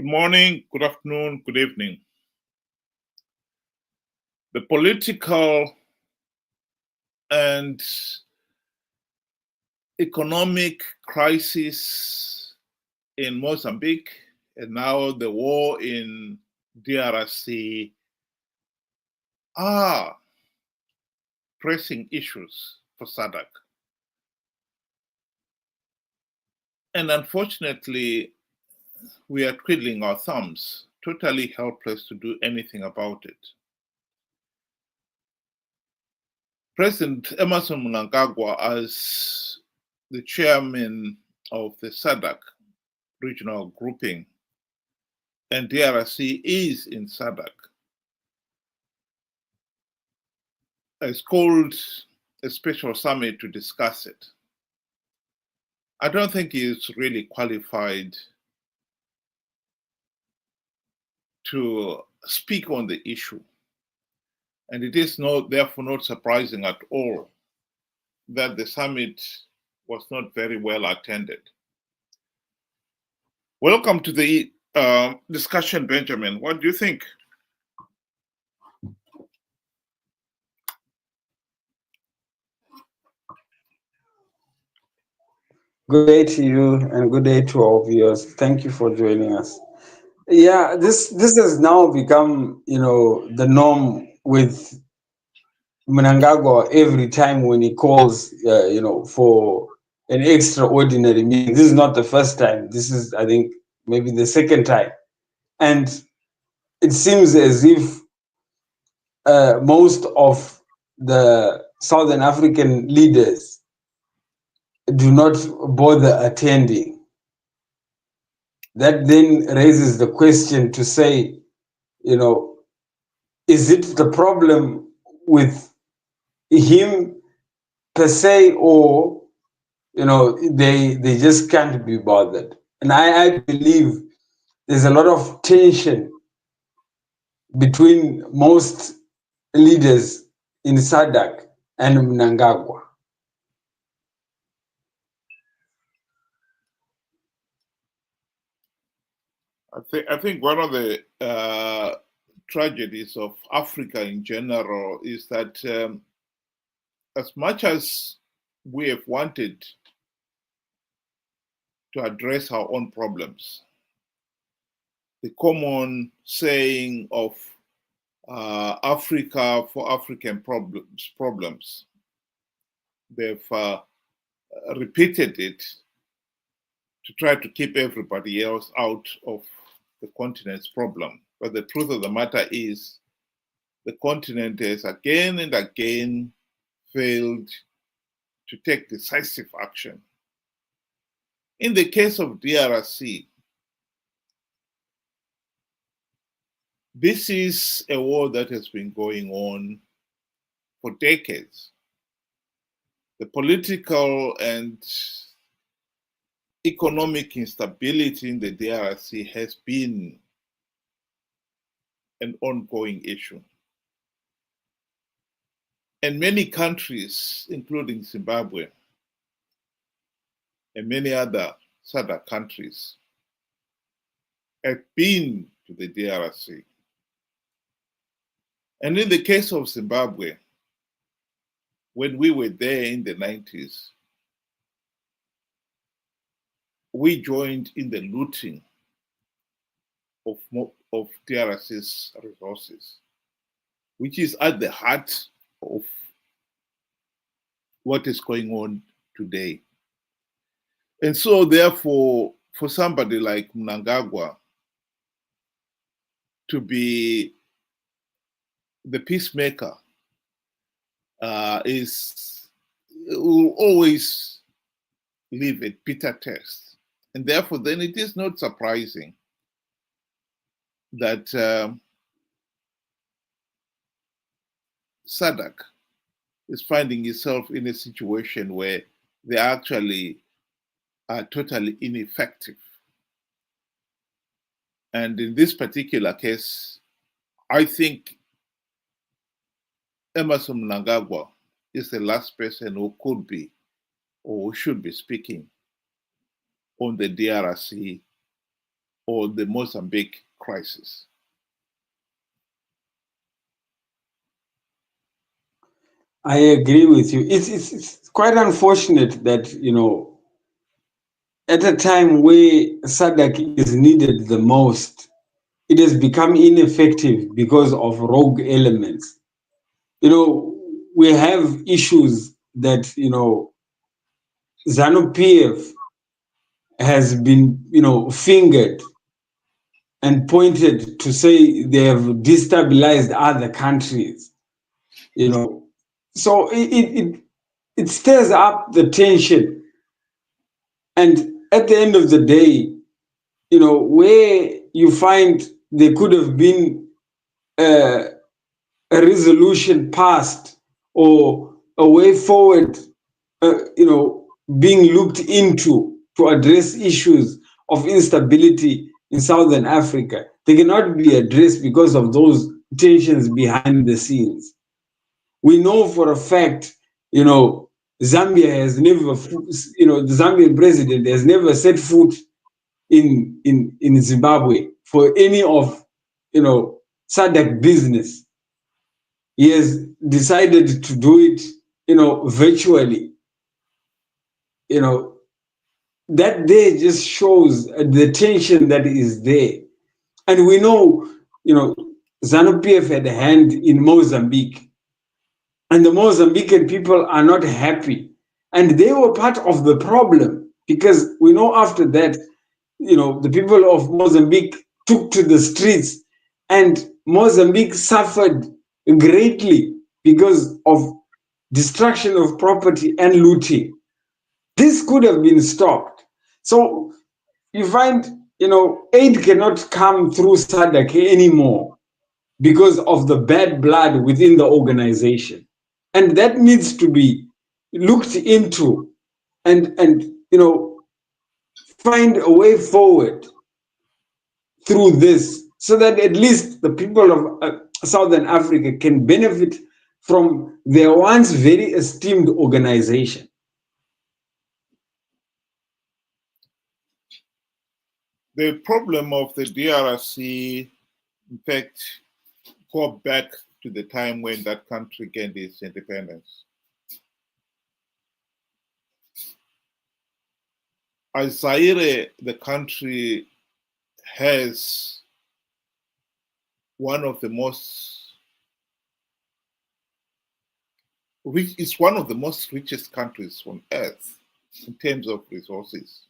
Good morning, good afternoon, good evening. The political and economic crisis in Mozambique and now the war in DRC are pressing issues for SADC. And unfortunately, we are twiddling our thumbs, totally helpless to do anything about it. President Emerson Mnangagwa, as the chairman of the SADC regional grouping, and DRC is in SADC, has called a special summit to discuss it. I don't think he is really qualified to speak on the issue. And it is therefore not surprising at all that the summit was not very well attended. Welcome to the discussion, Benjamin. What do you think? Good day to you and good day to our viewers. Thank you for joining us. Yeah, this has now become, the norm with Mnangagwa every time when he calls, for an extraordinary meeting. This is not the first time. This is, I think, maybe the second time. And it seems as if most of the Southern African leaders do not bother attending. That then raises the question to say, is it the problem with him per se, or they just can't be bothered? And I believe there's a lot of tension between most leaders in SADC and Mnangagwa. I think one of the tragedies of Africa in general is that as much as we have wanted to address our own problems, the common saying of Africa for African problems, they've repeated it to try to keep everybody else out of the continent's problem. But the truth of the matter is the continent has again and again failed to take decisive action. In the case of DRC, this is a war that has been going on for decades. The political and economic instability in the DRC has been an ongoing issue. And many countries, including Zimbabwe and many other SADC countries, have been to the DRC. And in the case of Zimbabwe, when we were there in the 90s, we joined in the looting of DRC's resources, which is at the heart of what is going on today. And so therefore, for somebody like Mnangagwa to be the peacemaker will always leave a bitter taste. And therefore, then it is not surprising that SADC is finding itself in a situation where they actually are totally ineffective. And in this particular case, I think Emerson Mnangagwa is the last person who could be or who should be speaking on the DRC or the Mozambique crisis? I agree with you. It's quite unfortunate that, at a time where SADC is needed the most, it has become ineffective because of rogue elements. We have issues that, ZANU-PF has been, fingered and pointed to say they have destabilized other countries, So it stirs up the tension. And at the end of the day, where you find there could have been a resolution passed or a way forward, being looked into to address issues of instability in Southern Africa, they cannot be addressed because of those tensions behind the scenes. We know for a fact, Zambia has never, the Zambian president has never set foot in Zimbabwe for any of, SADC business. He has decided to do it, virtually. That there just shows the tension that is there. And we know, ZANU-PF had a hand in Mozambique. And the Mozambican people are not happy. And they were part of the problem, because we know after that, the people of Mozambique took to the streets, and Mozambique suffered greatly because of destruction of property and looting. This could have been stopped. So you find, aid cannot come through SADC anymore because of the bad blood within the organization. And that needs to be looked into and find a way forward through this, so that at least the people of Southern Africa can benefit from their once very esteemed organization. The problem of the DRC, in fact, go back to the time when that country gained its independence. As Zaire, the country has one of the most it's one of the most richest countries on earth in terms of resources.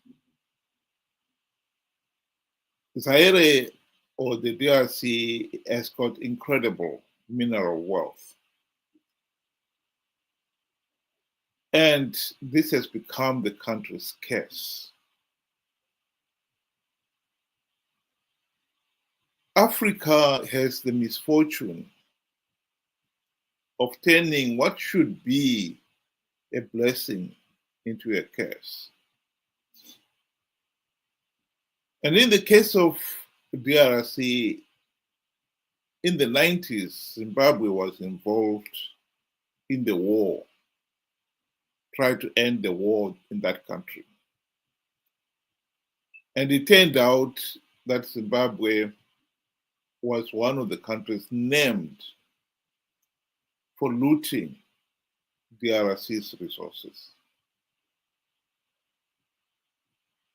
Zaire, or the DRC, has got incredible mineral wealth. And this has become the country's curse. Africa has the misfortune of turning what should be a blessing into a curse. And in the case of DRC, in the 90s, Zimbabwe was involved in the war, tried to end the war in that country. And it turned out that Zimbabwe was one of the countries named for looting DRC's resources.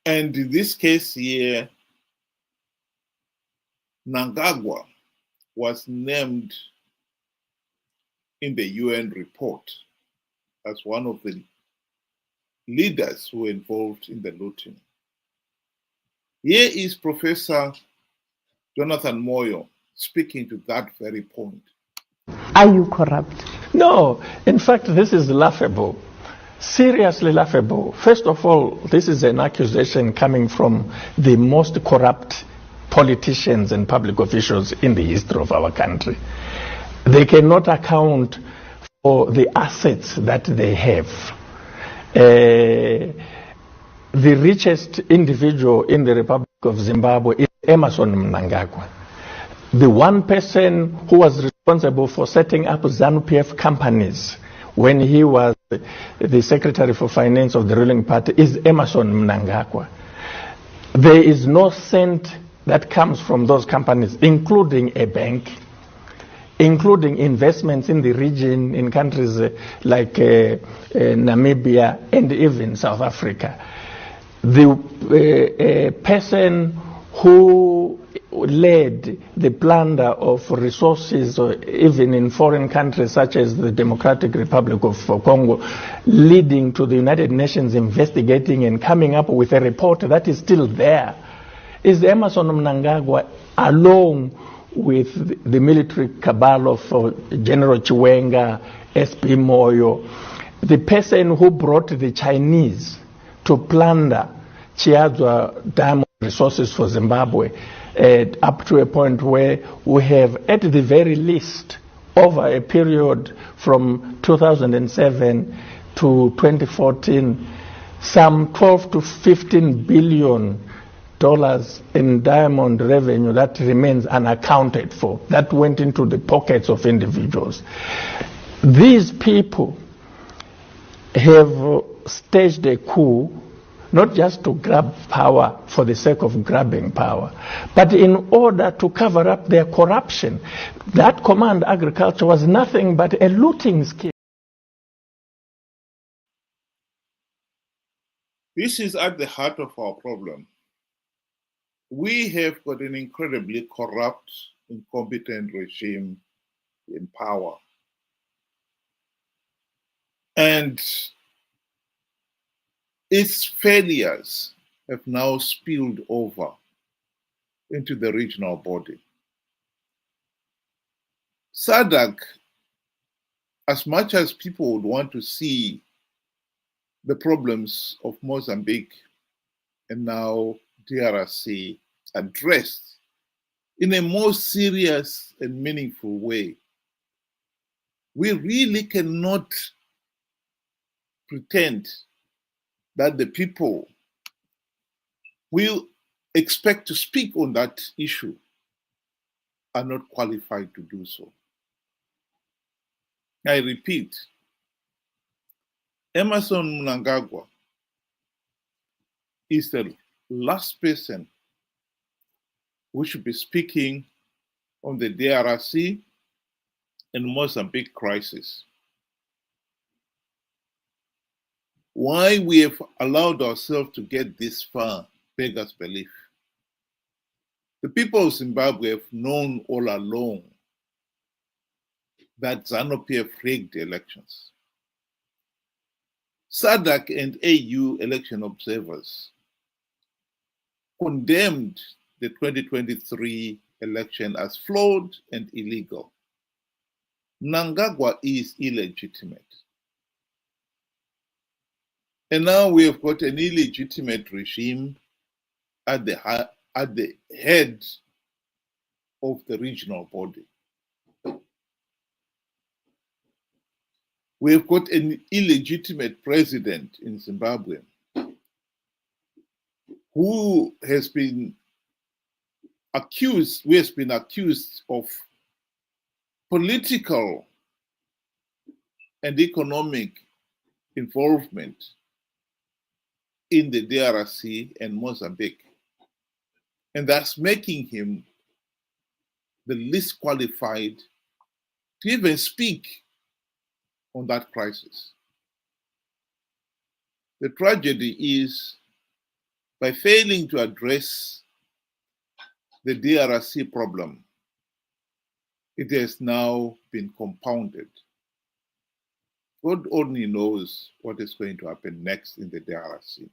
And in this case here, Mnangagwa was named in the UN report as one of the leaders who were involved in the looting. Here is Professor Jonathan Moyo speaking to that very point. Are you corrupt? No, in fact, this is laughable. Seriously laughable. First of all, this is an accusation coming from the most corrupt politicians and public officials in the history of our country. They cannot account for the assets that they have. The richest individual in the Republic of Zimbabwe is Emmerson Mnangagwa. The one person who was responsible for setting up ZANU-PF companies when he was the Secretary for Finance of the ruling party is Emmerson Mnangagwa. There is no cent that comes from those companies, including a bank, including investments in the region in countries like Namibia and even South Africa. The person who led the plunder of resources, even in foreign countries such as the Democratic Republic of Congo, leading to the United Nations investigating and coming up with a report that is still there, is Emerson Mnangagwa, along with the military cabal of General Chiwenga, SP Moyo, the person who brought the Chinese to plunder Chiadzwa diamond resources for Zimbabwe, up to a point where we have, at the very least, over a period from 2007 to 2014, some 12 to 15 billion dollars in diamond revenue that remains unaccounted for, that went into the pockets of individuals. These people have staged a coup, not just to grab power for the sake of grabbing power, but in order to cover up their corruption. That command agriculture was nothing but a looting scheme. This is at the heart of our problem. We have got an incredibly corrupt, incompetent regime in power. And its failures have now spilled over into the regional body. SADC, as much as people would want to see the problems of Mozambique and now DRC addressed in a more serious and meaningful way, we really cannot pretend that the people will expect to speak on that issue are not qualified to do so. I repeat, Emerson Mnangagwa is the last person who should be speaking on the DRC and Mozambique crisis. Why we have allowed ourselves to get this far beggars belief. The people of Zimbabwe have known all along that ZANU-PF rigged the elections. SADC and AU election observers condemned the 2023 election as flawed and illegal. Mnangagwa is illegitimate. And now we have got an illegitimate regime at the head of the regional body. We have got an illegitimate president in Zimbabwe who has been accused of political and economic involvement in the DRC and Mozambique, and thus making him the least qualified to even speak on that crisis. The tragedy is, by failing to address the DRC problem, it has now been compounded. God only knows what is going to happen next in the DRC.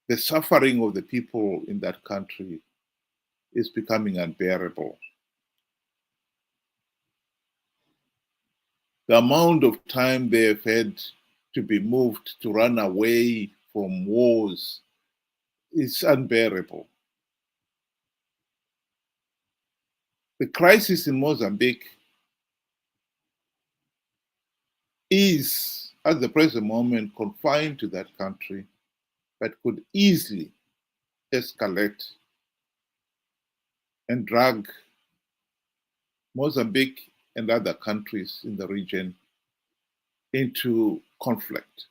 The suffering of the people in that country is becoming unbearable. The amount of time they have had to be moved to run away from wars is unbearable. The crisis in Mozambique is, at the present moment, confined to that country, but could easily escalate and drag Mozambique and other countries in the region into conflict.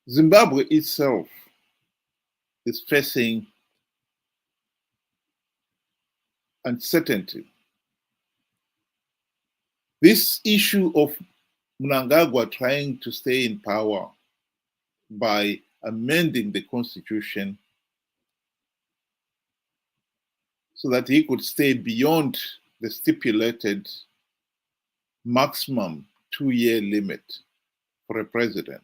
Zimbabwe itself is facing uncertainty. This issue of Mnangagwa trying to stay in power by amending the constitution so that he could stay beyond the stipulated maximum 2-year limit for a president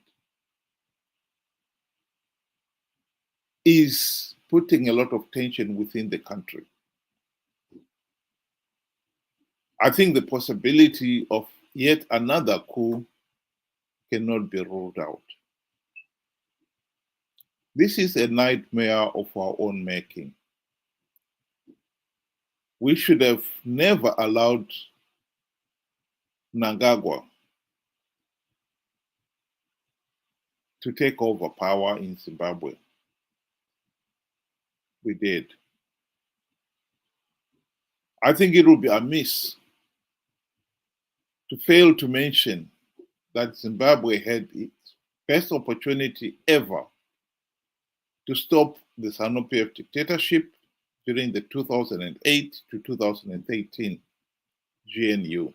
is putting a lot of tension within the country. I think the possibility of yet another coup cannot be ruled out. This is a nightmare of our own making. We should have never allowed Mnangagwa to take over power in Zimbabwe. We did. I think it would be amiss to fail to mention that Zimbabwe had its best opportunity ever to stop the ZANU-PF dictatorship during the 2008 to 2013 GNU.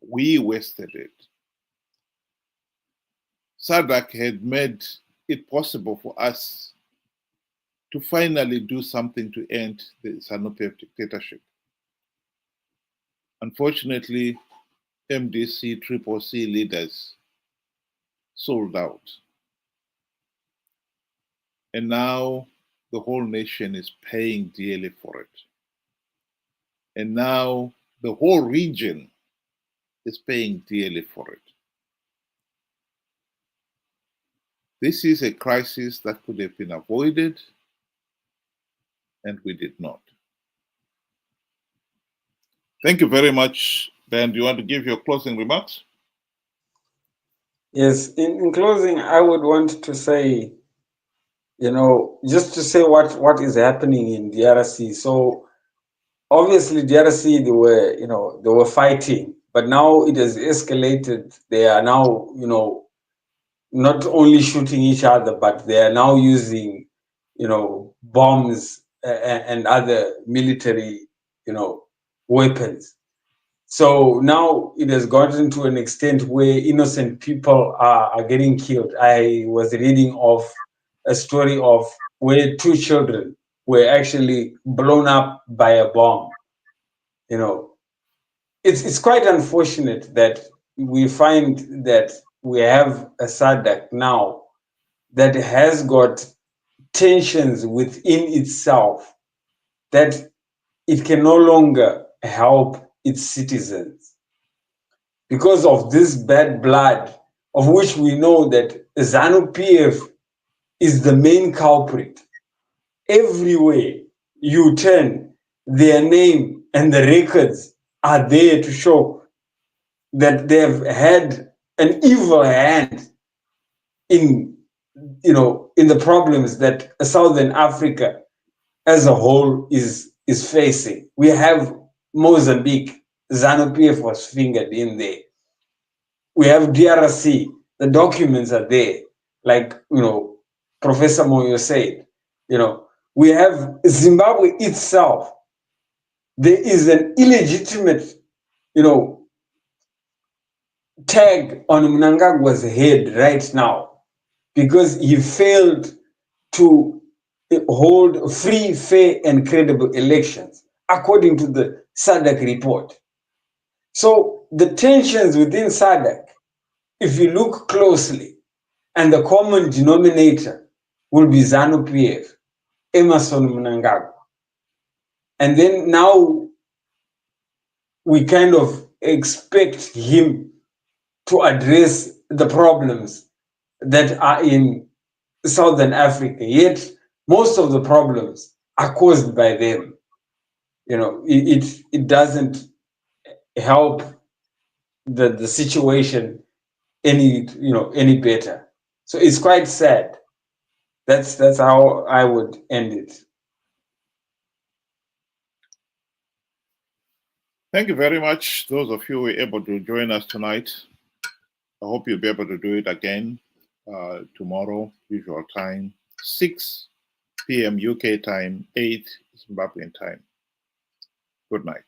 We wasted it. SADC had made it possible for us to finally do something to end the ZANU-PF dictatorship. Unfortunately, MDC, CCC leaders sold out. And now the whole nation is paying dearly for it. And now the whole region is paying dearly for it. This is a crisis that could have been avoided, and we did not. Thank you very much. Ben, do you want to give your closing remarks? Yes, in closing, I would want to say, just to say what is happening in DRC. So obviously DRC, they were fighting, but now it has escalated. They are now, not only shooting each other, but they are now using, bombs and other military, weapons. So now it has gotten to an extent where innocent people are getting killed. I was reading of a story of where 2 children were actually blown up by a bomb. It's quite unfortunate that we find that we have a SADC now that has got tensions within itself, that it can no longer help its citizens because of this bad blood, of which we know that ZANU-PF is the main culprit. Everywhere you turn, their name and the records are there to show that they've had an evil hand in the problems that Southern Africa as a whole is facing. We have Mozambique, ZANU-PF was fingered in there. We have DRC, the documents are there, like Professor Moyo said. We have Zimbabwe itself. There is an illegitimate, tag on Mnangagwa's head right now because he failed to hold free, fair, and credible elections, according to the SADC report. So the tensions within SADC, if you look closely, and the common denominator will be ZANU-PF, Emmerson Mnangagwa. And then now we kind of expect him to address the problems that are in Southern Africa, yet most of the problems are caused by them. It doesn't help the situation any better. So it's quite sad. That's how I would end it. Thank you very much, those of you who were able to join us tonight. I hope you'll be able to do it again tomorrow, usual time. 6 p.m. UK time, 8 Zimbabwean time. Good night.